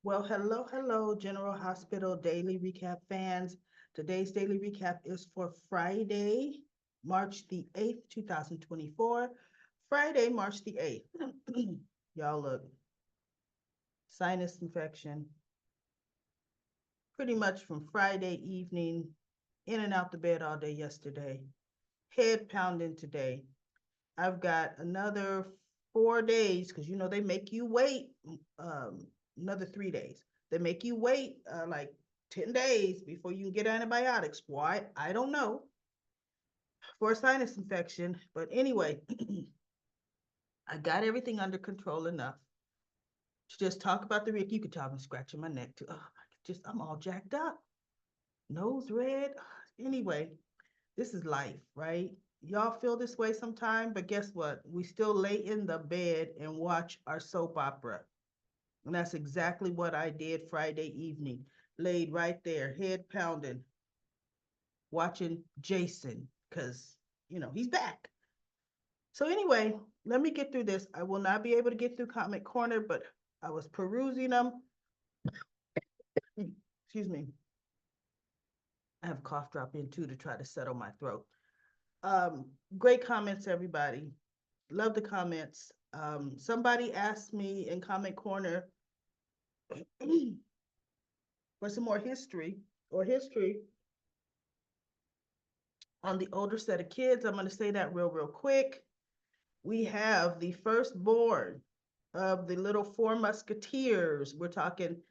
Well, hello, General Hospital Daily Recap fans. Today's daily recap is for Friday, March the 8th, 2024. Friday, March the 8th. Y'all look, sinus infection, pretty much from Friday evening, in and out the bed all day yesterday, head pounding today. I've got another 4 days because they make you wait another 3 days. They make you wait like 10 days before you can get antibiotics. Why? I don't know. For a sinus infection. But anyway, I got everything under control enough to just talk about the Rick. You could tell I'm scratching my neck too. Oh, I'm all jacked up, nose red. Anyway, this is life, right? Y'all feel this way sometime, but guess what? We still lay in the bed and watch our soap opera. And that's exactly what I did Friday evening. Laid right there, head pounding, watching Jason, because, he's back. So, anyway, let me get through this. I will not be able to get through Comment Corner, but I was perusing them. Excuse me. I have cough drop in too to try to settle my throat. Great comments, everybody. Love the comments. Somebody asked me in Comment Corner for some more history on the older set of kids. I'm going to say that real quick. We have the firstborn of the little four musketeers. We're talking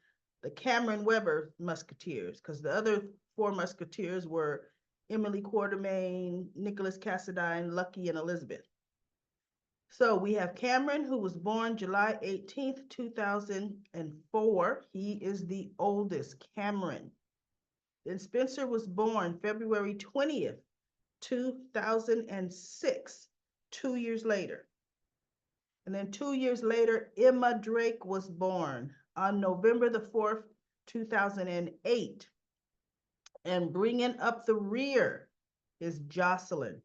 the Cameron Weber musketeers, because the other four musketeers were Emily Quartermain, Nicholas Cassadine, Lucky, and Elizabeth. So we have Cameron, who was born July 18th, 2004. He is the oldest, Cameron. Then Spencer was born February 20th, 2006, 2 years later. And then 2 years later, Emma Drake was born on November the 4th, 2008. And bringing up the rear is Jocelyn.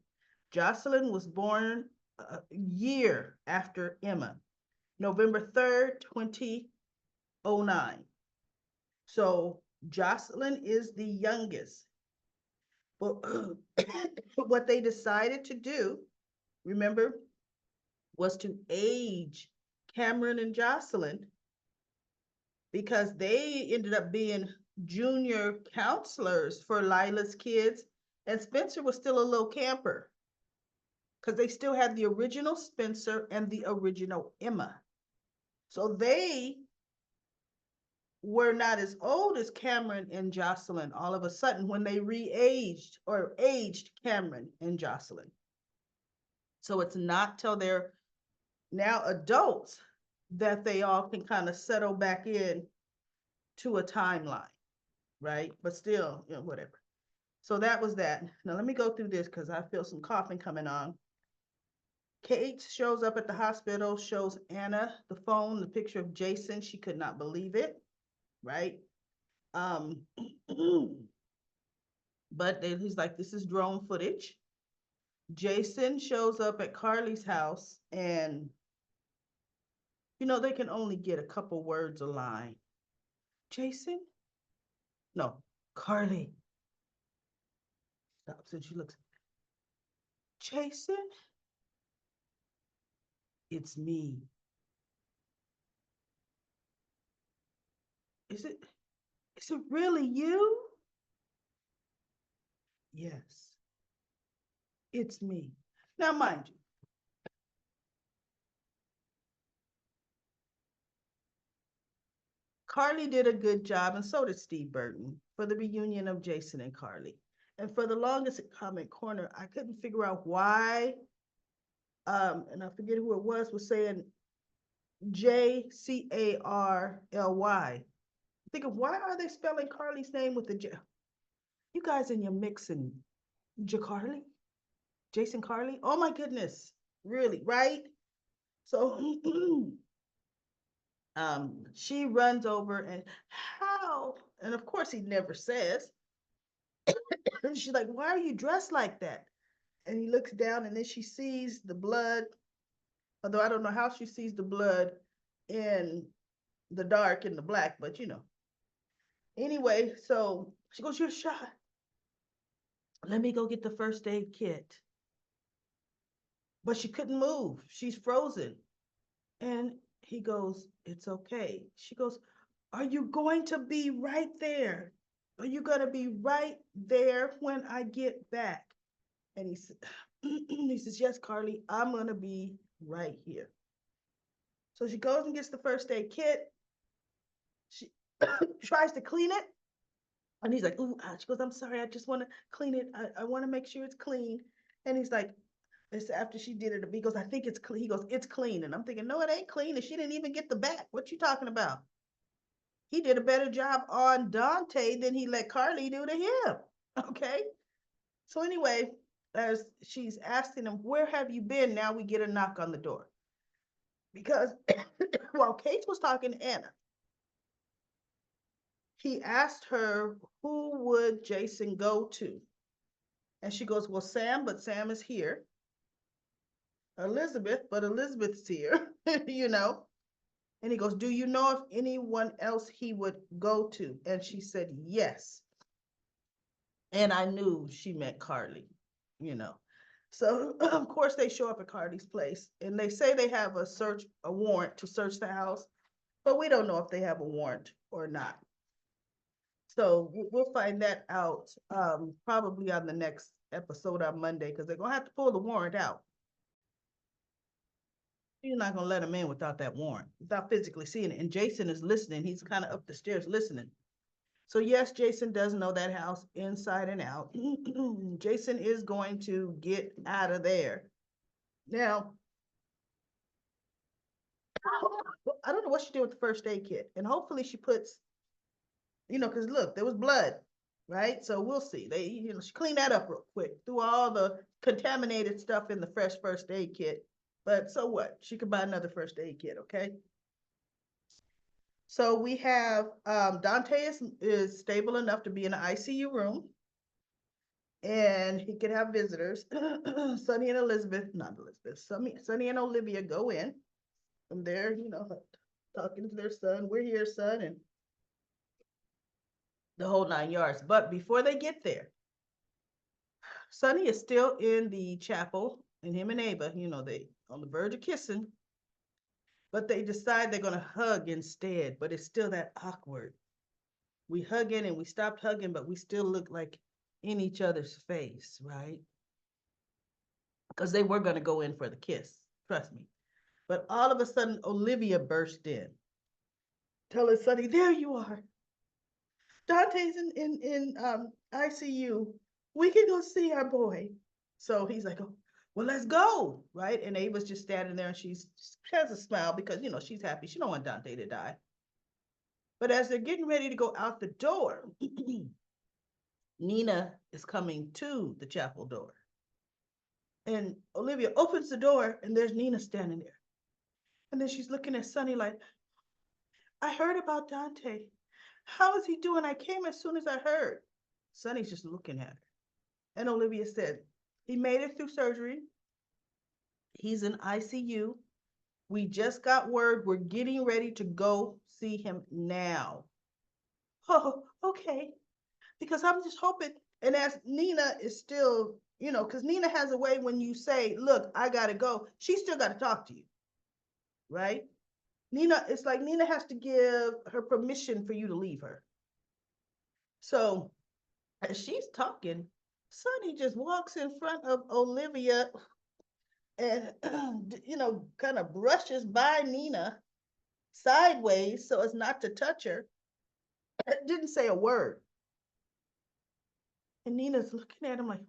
Jocelyn was born a year after Emma, November 3rd, 2009. So Jocelyn is the youngest. But what they decided to do, remember, was to age Cameron and Jocelyn, because they ended up being junior counselors for Lila's kids, and Spencer was still a little camper because they still had the original Spencer and the original Emma. So they were not as old as Cameron and Jocelyn all of a sudden when they re-aged or aged Cameron and Jocelyn. So it's not till they're now adults that they all can kind of settle back in to a timeline, right? But still, whatever. So that was that. Now let me go through this because I feel some coughing coming on. Kate shows up at the hospital, shows Anna the phone, the picture of Jason. She could not believe it, right? But he's like, this is drone footage. Jason shows up at Carly's house, and they can only get a couple words a line. Jason? No, Carly. Stops and she looks. Jason? It's me. Is it really you? Yes, it's me. Now, mind you, Carly did a good job, and so did Steve Burton, for the reunion of Jason and Carly. And for the longest at Comment Corner, I couldn't figure out why, and I forget who it was saying Jcarly. Thinking, why are they spelling Carly's name with the J? You guys and your mixing Jacarly? Jason Carly? Oh my goodness. Really, right? So she runs over and how? And of course he never says. She's like, why are you dressed like that? And he looks down and then she sees the blood, although I don't know how she sees the blood in the dark and the black, but Anyway, so she goes, "You're shot. Let me go get the first aid kit." But she couldn't move. She's frozen. And he goes, "It's okay." She goes, "Are you going to be right there? Are you going to be right there when I get back?" And he said, he says, "Yes, Carly, I'm going to be right here." So she goes and gets the first aid kit. She tries to clean it. And he's like, "Ooh, ah." She goes, "I'm sorry. I just want to clean it. I want to make sure it's clean." And he's like, it's after she did it, he goes, "I think it's clean." He goes, "It's clean." And I'm thinking, no, it ain't clean. And she didn't even get the back. What you talking about? He did a better job on Dante than he let Carly do to him. Okay. So anyway, as she's asking him, "Where have you been?" Now we get a knock on the door. Because while Kate was talking to Anna, he asked her, who would Jason go to? And she goes, "Well, Sam, but Sam is here. Elizabeth, but Elizabeth's here, you know. And he goes, "Do you know of anyone else he would go to?" And she said, "Yes." And I knew she meant Carly, you know. So of course they show up at Carly's place and they say they have a warrant to search the house, but we don't know if they have a warrant or not. So we'll find that out probably on the next episode on Monday because they're gonna have to pull the warrant out. You're not gonna let him in without that warrant, without physically seeing it. And Jason is listening. He's kind of up the stairs listening. So yes, Jason does know that house inside and out. Jason is going to get out of there. Now, I don't know what she did with the first aid kit. And hopefully she puts, because look, there was blood, right? So we'll see. She cleaned that up real quick, threw all the contaminated stuff in the fresh first aid kit. But so what? She could buy another first aid kit, okay? So we have Dante is stable enough to be in an ICU room and he could have visitors. Sonny and Elizabeth, not Elizabeth, Sonny and Olivia go in from there, talking to their son. "We're here, son," and the whole 9 yards. But before they get there, Sonny is still in the chapel and him and Ava, they on the verge of kissing, but they decide they're going to hug instead. But it's still that awkward. We hugging and we stopped hugging, but we still look like in each other's face, right? Because they were going to go in for the kiss, trust me. But all of a sudden, Olivia burst in, telling Sonny, "There you are. Dante's in ICU. We can go see our boy." So he's like, "Oh, well, let's go," right? And Ava's just standing there and she has a smile because, she's happy. She don't want Dante to die. But as they're getting ready to go out the door, Nina is coming to the chapel door. And Olivia opens the door and there's Nina standing there. And then she's looking at Sonny like, "I heard about Dante. How is he doing? I came as soon as I heard." Sonny's just looking at her. And Olivia said, "He made it through surgery. He's in ICU. We just got word. We're getting ready to go see him now." "Oh, okay." Because I'm just hoping. And as Nina is still, because Nina has a way when you say, "Look, I got to go," she still got to talk to you, right? Nina, it's like Nina has to give her permission for you to leave her. So as she's talking, Sonny just walks in front of Olivia and, kind of brushes by Nina sideways so as not to touch her. Didn't say a word. And Nina's looking at him like,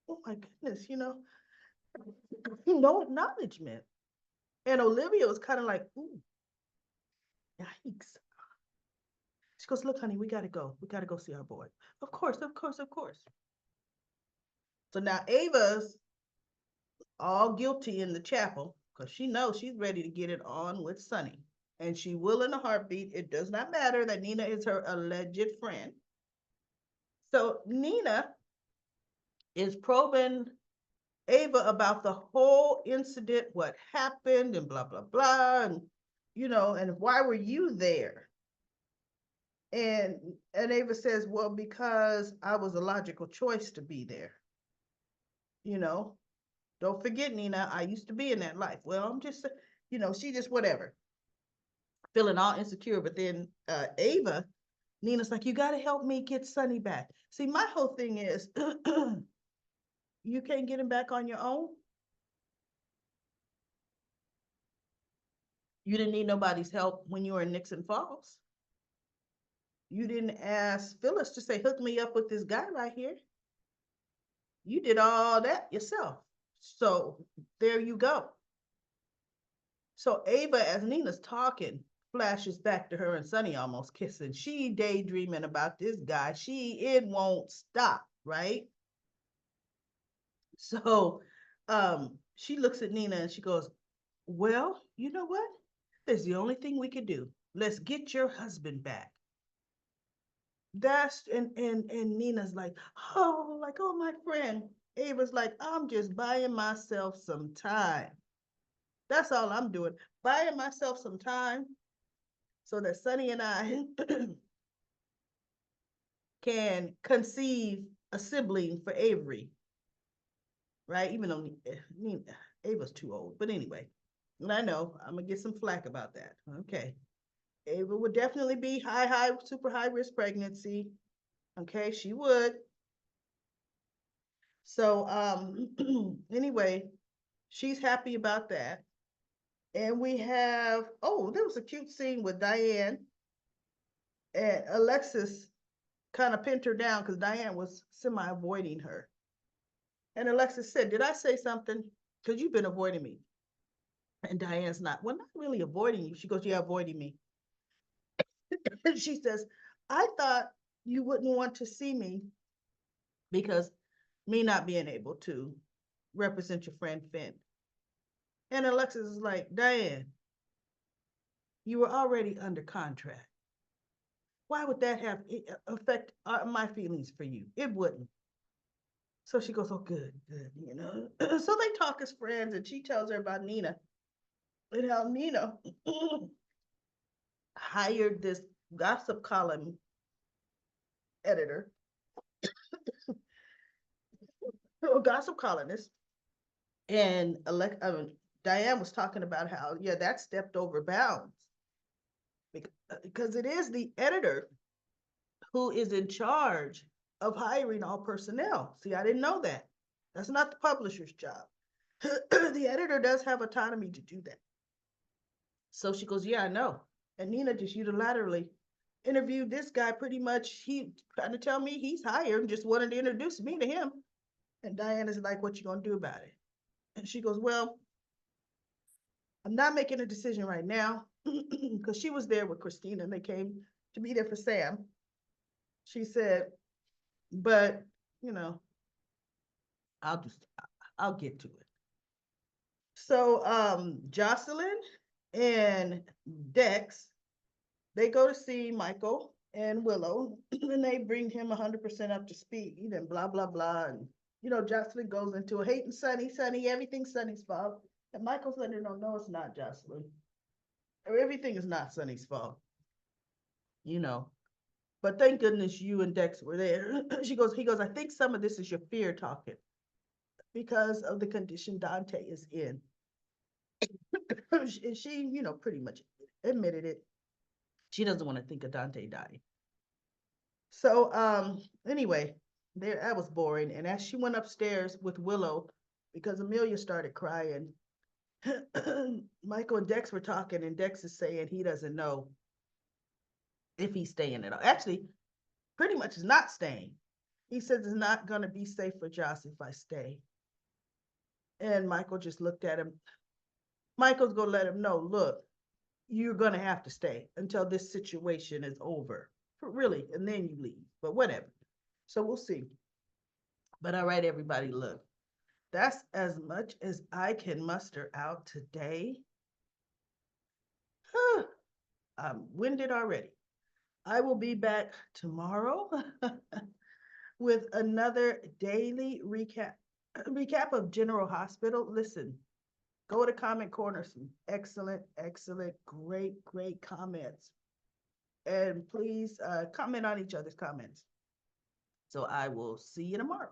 "Oh my goodness, no acknowledgement." And Olivia was kind of like, "Ooh, yikes." She goes, "Look, honey, we got to go. We got to go see our boy." "Of course, of course, of course." So now Ava's all guilty in the chapel because she knows she's ready to get it on with Sonny. And she will in a heartbeat. It does not matter that Nina is her alleged friend. So Nina is probing Ava about the whole incident, what happened, and blah, blah, blah. And, and why were you there? And Ava says, well, because I was a logical choice to be there. You know, don't forget, Nina, I used to be in that life. Well, I'm just, she just whatever, feeling all insecure. But then Ava, Nina's like, you got to help me get Sonny back. See, my whole thing is, you can't get him back on your own. You didn't need nobody's help when you were in Nixon Falls. You didn't ask Phyllis to say, hook me up with this guy right here. You did all that yourself. So there you go. So Ava, as Nina's talking, flashes back to her and Sonny almost kissing. She daydreaming about this guy. It won't stop, right? So she looks at Nina and she goes, well, you know what? That's the only thing we could do. Let's get your husband back. That's and Nina's like, oh, my friend. Ava's like, I'm just buying myself some time. That's all I'm doing. Buying myself some time so that Sonny and I can conceive a sibling for Avery, right? Even though Nina, Ava's too old. But anyway, and I know I'm going to get some flack about that. Okay. Ava would definitely be super high risk pregnancy. Okay, she would. So anyway, she's happy about that. And we have, there was a cute scene with Diane and Alexis kind of pinned her down because Diane was semi avoiding her. And Alexis said, did I say something? Because you've been avoiding me. And Diane's not really avoiding you. She goes, yeah, avoiding me. And she says, I thought you wouldn't want to see me because me not being able to represent your friend Finn. And Alexis is like, Diane, you were already under contract. Why would that have affect my feelings for you? It wouldn't. So she goes, oh, good. So they talk as friends, and she tells her about Nina and how Nina hired this gossip column editor, or gossip columnist, and Diane was talking about how, yeah, that stepped over bounds because it is the editor who is in charge of hiring all personnel. See, I didn't know that. That's not the publisher's job. The editor does have autonomy to do that. So she goes, yeah, I know. And Nina just unilaterally interviewed this guy pretty much. He trying to tell me he's hired and just wanted to introduce me to him. And Diana's like, what you gonna do about it? And she goes, well, I'm not making a decision right now because she was there with Christina and they came to be there for Sam. She said, but, I'll get to it. So Jocelyn and Dex, they go to see Michael and Willow, and they bring him 100% up to speed and blah, blah, blah. And, Jocelyn goes into a hating Sonny, everything's Sonny's fault. And Michael's letting her know, no, it's not, Jocelyn. Or everything is not Sonny's fault, But thank goodness you and Dex were there. He goes, I think some of this is your fear talking because of the condition Dante is in. And she, pretty much admitted it. She doesn't want to think of Dante dying. So anyway, that was boring. And as she went upstairs with Willow, because Amelia started crying, Michael and Dex were talking, and Dex is saying he doesn't know if he's staying at all. Actually, pretty much is not staying. He says it's not going to be safe for Joss if I stay. And Michael just looked at him. Michael's going to let him know, look, you're going to have to stay until this situation is over. Really, and then you leave. But whatever. So we'll see. But all right, everybody, look. That's as much as I can muster out today. I'm winded already. I will be back tomorrow with another daily recap of General Hospital. Listen, Go to comment corner, some excellent, excellent, great comments. And please comment on each other's comments. So I will see you tomorrow.